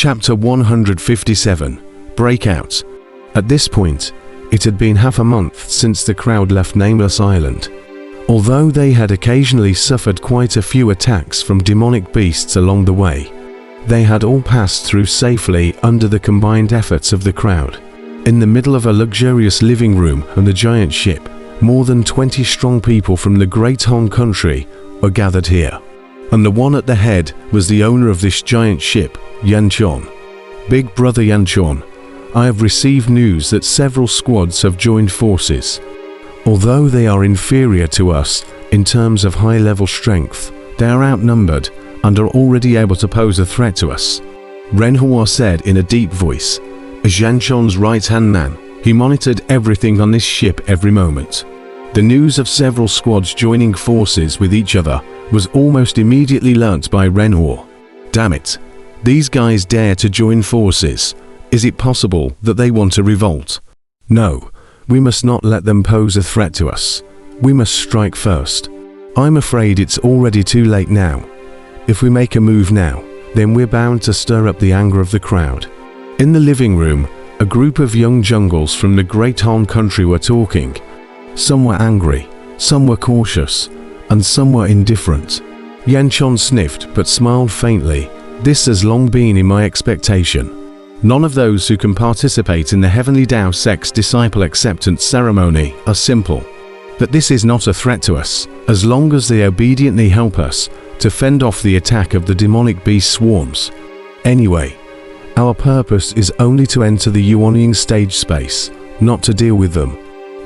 Chapter 157, Breakout. At this point, it had been half a month since the crowd left Nameless Island. Although they had occasionally suffered quite a few attacks from demonic beasts along the way, they had all passed through safely under the combined efforts of the crowd. In the middle of a luxurious living room and the giant ship, more than 20 strong people from the Great Han country were gathered here. And the one at the head was the owner of this giant ship, Yan-Chon. Big brother Yan-Chon, I have received news that several squads have joined forces. Although they are inferior to us in terms of high-level strength, they are outnumbered and are already able to pose a threat to us. Renhua said in a deep voice. As Yan-Chon's right-hand man, he monitored everything on this ship every moment. The news of several squads joining forces with each other was almost immediately learnt by Renhua. Damn it, these guys dare to join forces. Is it possible that they want to revolt? No, we must not let them pose a threat to us. We must strike first. I'm afraid it's already too late now. If we make a move now, then we're bound to stir up the anger of the crowd. In the living room, a group of young jungles from the Great Han country were talking. Some were angry, some were cautious, and some were indifferent. Yan-Chon sniffed but smiled faintly. This has long been in my expectation. None of those who can participate in the Heavenly Tao Sect's disciple acceptance ceremony are simple. But this is not a threat to us, as long as they obediently help us to fend off the attack of the demonic beast swarms. Anyway, our purpose is only to enter the Yuanying stage space, not to deal with them.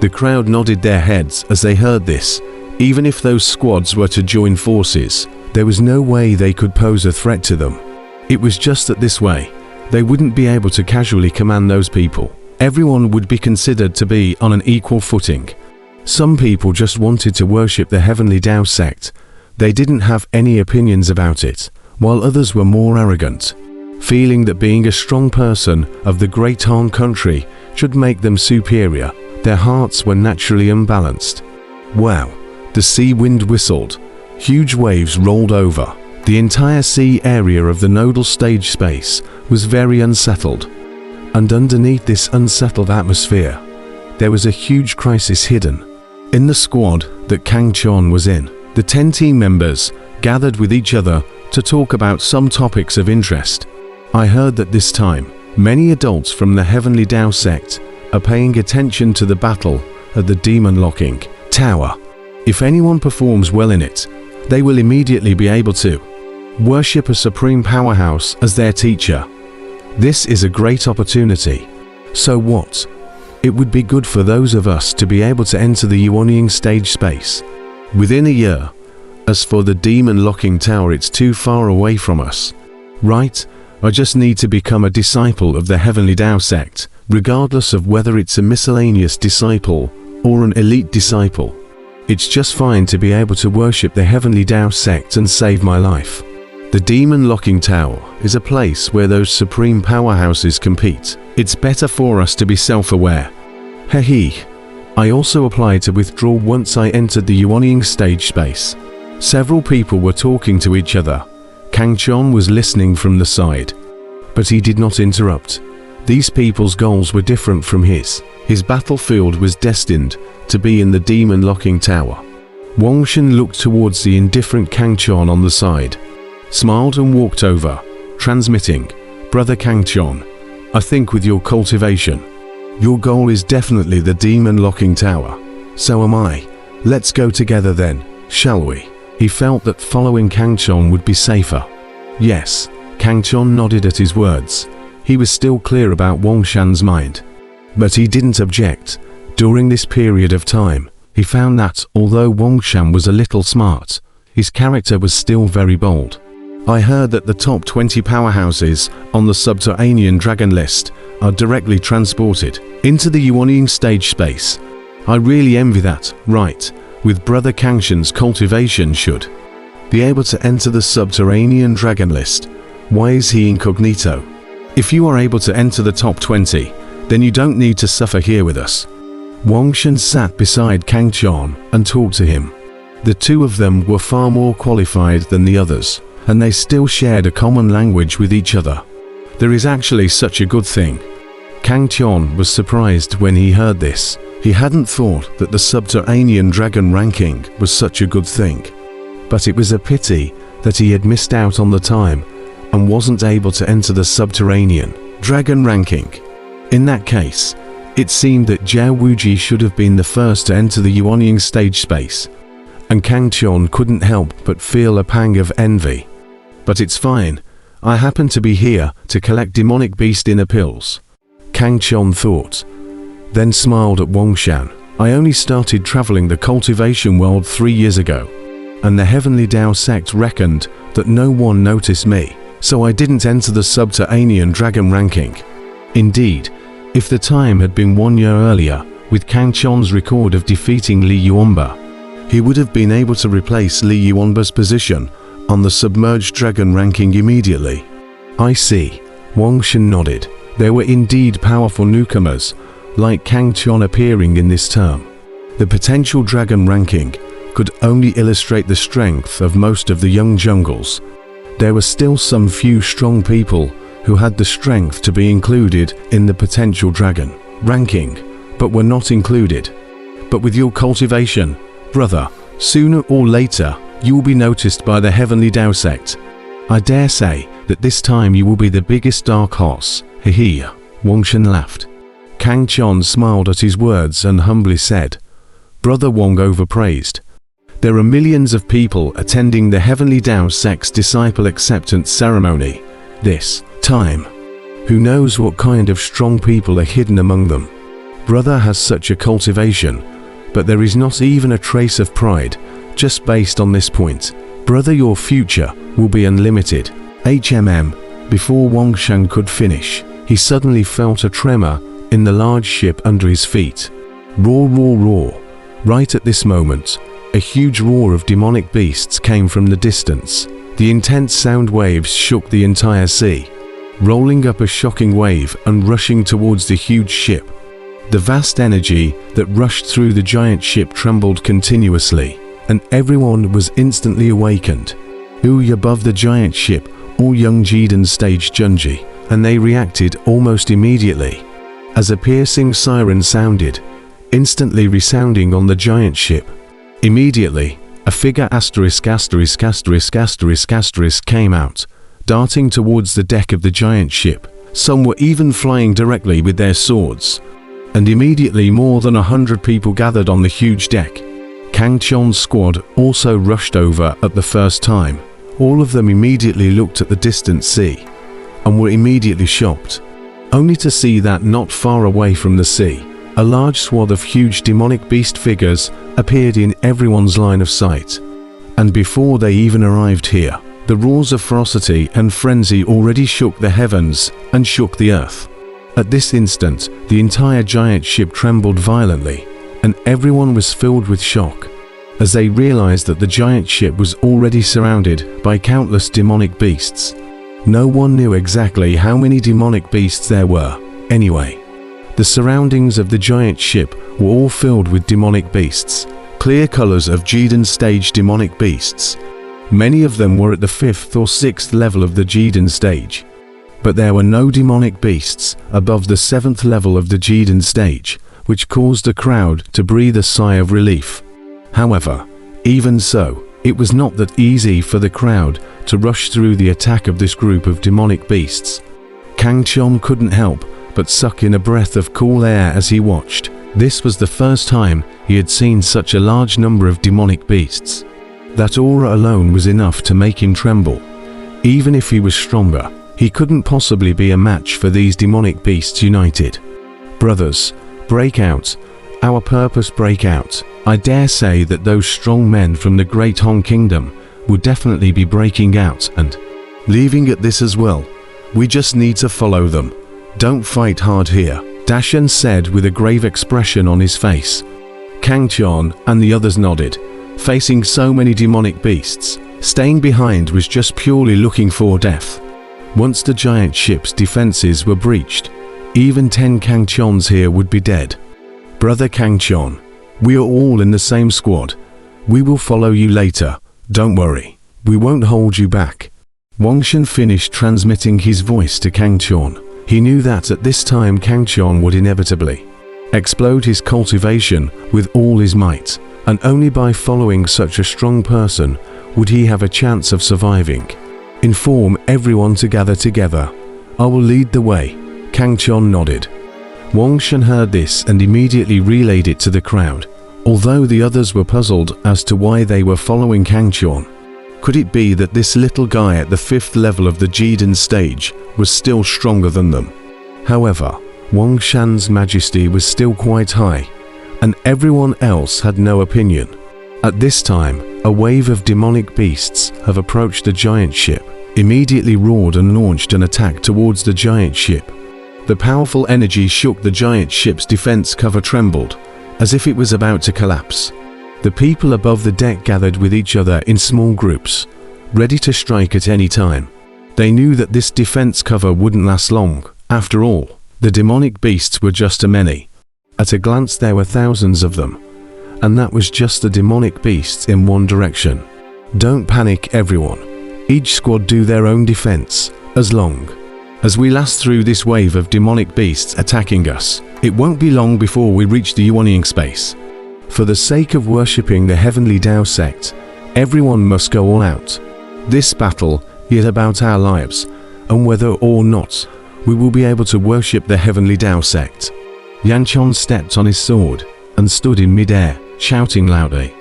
The crowd nodded their heads as they heard this. Even if those squads were to join forces, there was no way they could pose a threat to them. It was just that this way, they wouldn't be able to casually command those people. Everyone would be considered to be on an equal footing. Some people just wanted to worship the Heavenly Tao sect. They didn't have any opinions about it, while others were more arrogant, feeling that being a strong person of the Great Han country should make them superior. Their hearts were naturally unbalanced. Wow, the sea wind whistled. Huge waves rolled over. The entire sea area of the nodal stage space was very unsettled. And underneath this unsettled atmosphere, there was a huge crisis hidden. In the squad that Kang-Chon was in, the 10 team members gathered with each other to talk about some topics of interest. I heard that this time, many adults from the Heavenly Tao sect are paying attention to the battle at the Demon Locking Tower. If anyone performs well in it, they will immediately be able to worship a supreme powerhouse as their teacher. This is a great opportunity. So what? It would be good for those of us to be able to enter the Yuanying stage space within a year. As for the Demon Locking Tower, it's too far away from us. Right? I just need to become a disciple of the Heavenly Tao sect, regardless of whether it's a miscellaneous disciple or an elite disciple. It's just fine to be able to worship the Heavenly Tao sect and save my life. The Demon Locking Tower is a place where those supreme powerhouses compete. It's better for us to be self-aware. Heh. I also applied to withdraw once I entered the Yuanying stage space. Several people were talking to each other. Kang-Chon was listening from the side, but he did not interrupt. These people's goals were different from his. His battlefield was destined to be in the Demon Locking Tower. Wangshan looked towards the indifferent Kang-Chon on the side, smiled and walked over, transmitting, Brother Kang-Chon, I think with your cultivation, your goal is definitely the Demon Locking Tower. So am I. Let's go together then, shall we? He felt that following Kang-Chon would be safer. Yes, Kang-Chon nodded at his words. He was still clear about Wangshan's mind. But he didn't object. During this period of time, he found that, although Wangshan was a little smart, his character was still very bold. I heard that the top 20 powerhouses on the subterranean dragon list are directly transported into the Yuanying stage space. I really envy that, right? With Brother Kang-Chan's cultivation should be able to enter the subterranean dragon list. Why is he incognito? If you are able to enter the top 20, then you don't need to suffer here with us. Wangshan sat beside Kang-Chon and talked to him. The two of them were far more qualified than the others, and they still shared a common language with each other. There is actually such a good thing. Kang Tian was surprised when he heard this. He hadn't thought that the subterranean dragon ranking was such a good thing. But it was a pity that he had missed out on the time and wasn't able to enter the subterranean dragon ranking. In that case, it seemed that Jiao Wuji should have been the first to enter the Yuanying stage space, and Kang Tian couldn't help but feel a pang of envy. But it's fine, I happen to be here to collect demonic beast inner pills, Kang Tian thought, then smiled at Wongshan. I only started traveling the cultivation world 3 years ago, and the Heavenly Tao sect reckoned that no one noticed me, so I didn't enter the subterranean dragon ranking. Indeed, if the time had been 1 year earlier, with Kang Tian's record of defeating Li Yuanba, he would have been able to replace Li Yuanba's position on the submerged dragon ranking immediately. I see, Wongshan nodded. There were indeed powerful newcomers, like Kang Tian appearing in this term. The potential dragon ranking could only illustrate the strength of most of the young jungles. There were still some few strong people who had the strength to be included in the potential dragon ranking, but were not included. But with your cultivation, brother, sooner or later you will be noticed by the Heavenly Tao sect. I dare say that this time you will be the biggest dark horse. Hehe. Wongshan laughed. Kang Tian smiled at his words and humbly said, Brother Wong overpraised. There are millions of people attending the Heavenly Tao sect's disciple acceptance ceremony this time. Who knows what kind of strong people are hidden among them? Brother has such a cultivation, but there is not even a trace of pride, just based on this point. Brother, your future will be unlimited. Before Wongshan could finish, he suddenly felt a tremor in the large ship under his feet. Roar, roar, roar. Right at this moment, a huge roar of demonic beasts came from the distance. The intense sound waves shook the entire sea, rolling up a shocking wave and rushing towards the huge ship. The vast energy that rushed through the giant ship trembled continuously, and everyone was instantly awakened. Above the giant ship, all young Jiden staged Junji, and they reacted almost immediately, as a piercing siren sounded, instantly resounding on the giant ship. Immediately, a figure came out, darting towards the deck of the giant ship. Some were even flying directly with their swords. And immediately more than 100 people gathered on the huge deck. Kang Tian's squad also rushed over at the first time. All of them immediately looked at the distant sea, and were immediately shocked, only to see that not far away from the sea, a large swath of huge demonic beast figures appeared in everyone's line of sight. And before they even arrived here, the roars of ferocity and frenzy already shook the heavens and shook the earth. At this instant, the entire giant ship trembled violently, and everyone was filled with shock, as they realized that the giant ship was already surrounded by countless demonic beasts. No one knew exactly how many demonic beasts there were, anyway. The surroundings of the giant ship were all filled with demonic beasts, clear colors of Jiden stage demonic beasts. Many of them were at the 5th or 6th level of the Jiden stage. But there were no demonic beasts above the 7th level of the Jiden stage, which caused the crowd to breathe a sigh of relief. However, even so, it was not that easy for the crowd to rush through the attack of this group of demonic beasts. Kang Tian couldn't help but suck in a breath of cool air as he watched. This was the first time he had seen such a large number of demonic beasts. That aura alone was enough to make him tremble. Even if he was stronger, he couldn't possibly be a match for these demonic beasts united. Brothers, break out. Our purpose break out. I dare say that those strong men from the Great Hong Kingdom will definitely be breaking out and leaving at this as well. We just need to follow them. Don't fight hard here, Dashan said with a grave expression on his face. Kang Tian and the others nodded. Facing so many demonic beasts, staying behind was just purely looking for death. Once the giant ship's defenses were breached, even 10 Kang Tians here would be dead. Brother Kang Tian, we are all in the same squad. We will follow you later. Don't worry. We won't hold you back. Wuxia finished transmitting his voice to Kangqian. He knew that at this time Kangqian would inevitably explode his cultivation with all his might, and only by following such a strong person would he have a chance of surviving. Inform everyone to gather together. I will lead the way. Kangqian nodded. Wuxia heard this and immediately relayed it to the crowd, although the others were puzzled as to why they were following Kangqian. Could it be that this little guy at the 5th level of the Jiden stage was still stronger than them? However, Wuxia's majesty was still quite high, and everyone else had no opinion. At this time, a wave of demonic beasts have approached the giant ship, immediately roared and launched an attack towards the giant ship. The powerful energy shook the giant ship's defense cover trembled, as if it was about to collapse. The people above the deck gathered with each other in small groups, ready to strike at any time. They knew that this defense cover wouldn't last long. After all, the demonic beasts were just too many. At a glance there were thousands of them, and that was just the demonic beasts in one direction. Don't panic, everyone. Each squad do their own defense, as long as we last through this wave of demonic beasts attacking us. It won't be long before we reach the ushering space. For the sake of worshipping the heavenly Tao sect, everyone must go all out. This battle is about our lives, and whether or not we will be able to worship the heavenly Tao sect. Yanqian stepped on his sword and stood in mid-air, shouting loudly.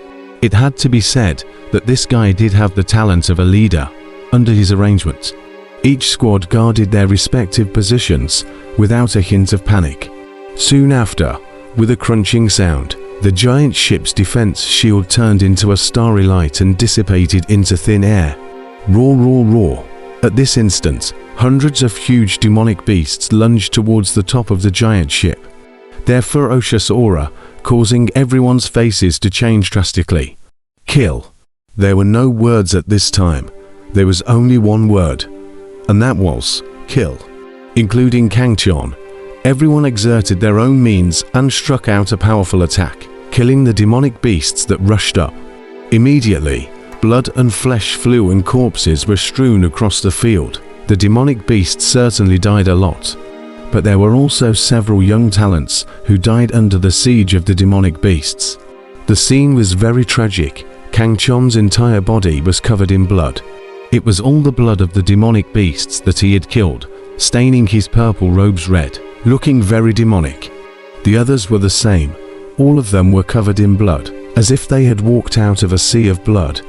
It had to be said that this guy did have the talent of a leader. Under his arrangement, each squad guarded their respective positions without a hint of panic. Soon after, with a crunching sound, the giant ship's defense shield turned into a starry light and dissipated into thin air. Roar, roar, roar. At this instant, hundreds of huge demonic beasts lunged towards the top of the giant ship, their ferocious aura causing everyone's faces to change drastically. Kill. There were no words at this time. There was only one word, and that was kill. Including Kangqian, everyone exerted their own means and struck out a powerful attack, killing the demonic beasts that rushed up. Immediately, blood and flesh flew and corpses were strewn across the field. The demonic beasts certainly died a lot, but there were also several young talents who died under the siege of the demonic beasts. The scene was very tragic. Kangqian's entire body was covered in blood. It was all the blood of the demonic beasts that he had killed, staining his purple robes red, looking very demonic. The others were the same. All of them were covered in blood, as if they had walked out of a sea of blood.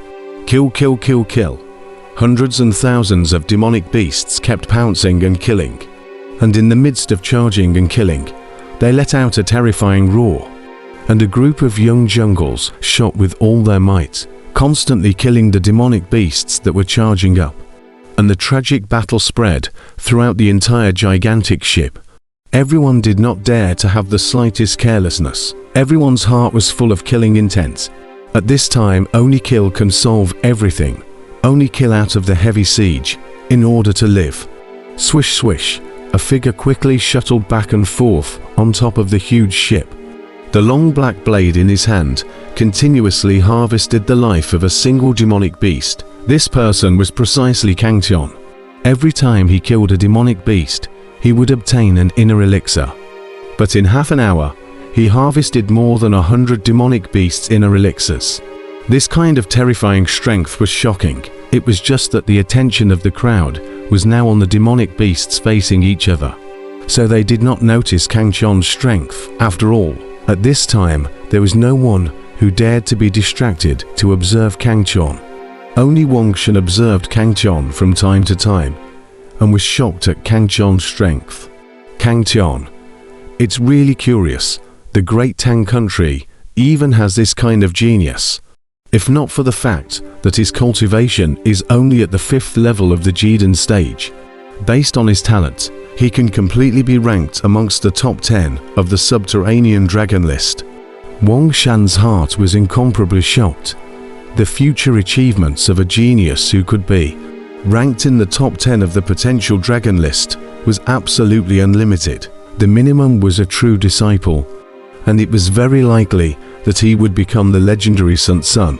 Kill, kill, kill, kill. Hundreds and thousands of demonic beasts kept pouncing and killing. And in the midst of charging and killing, they let out a terrifying roar. And a group of young jungles shot with all their might, constantly killing the demonic beasts that were charging up. And the tragic battle spread throughout the entire gigantic ship. Everyone did not dare to have the slightest carelessness. Everyone's heart was full of killing intent. At this time, only kill can solve everything. Only kill out of the heavy siege, in order to live. Swish swish, a figure quickly shuttled back and forth on top of the huge ship. The long black blade in his hand continuously harvested the life of a single demonic beast. This person was precisely Kangqian. Every time he killed a demonic beast, he would obtain an inner elixir. But in half an hour, he harvested more than 100 demonic beasts' inner elixirs. This kind of terrifying strength was shocking. It was just that the attention of the crowd was now on the demonic beasts facing each other. So they did not notice Kangqian's strength. After all, at this time, there was no one who dared to be distracted to observe Kangqian. Only Wuxia observed Kangqian from time to time, and was shocked at Kangqian's strength. Kangqian. It's really curious. The great Tang country even has this kind of genius. If not for the fact that his cultivation is only at the 5th level of the Jiden stage, based on his talent, he can completely be ranked amongst the top 10 of the subterranean dragon list. Wuxia's heart was incomparably shocked. The future achievements of a genius who could be ranked in the top 10 of the potential dragon list was absolutely unlimited. The minimum was a true disciple, and it was very likely that he would become the legendary Sun.